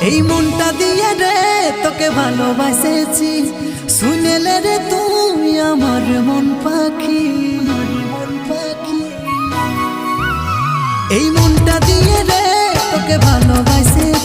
এই মনটা দিয়ে রে তোকে ভালোবাসেছি, শুনেলে রে তুই আমার মন পাখি। এই মনটা দিয়ে রে তোকে ভালোবাসেছি।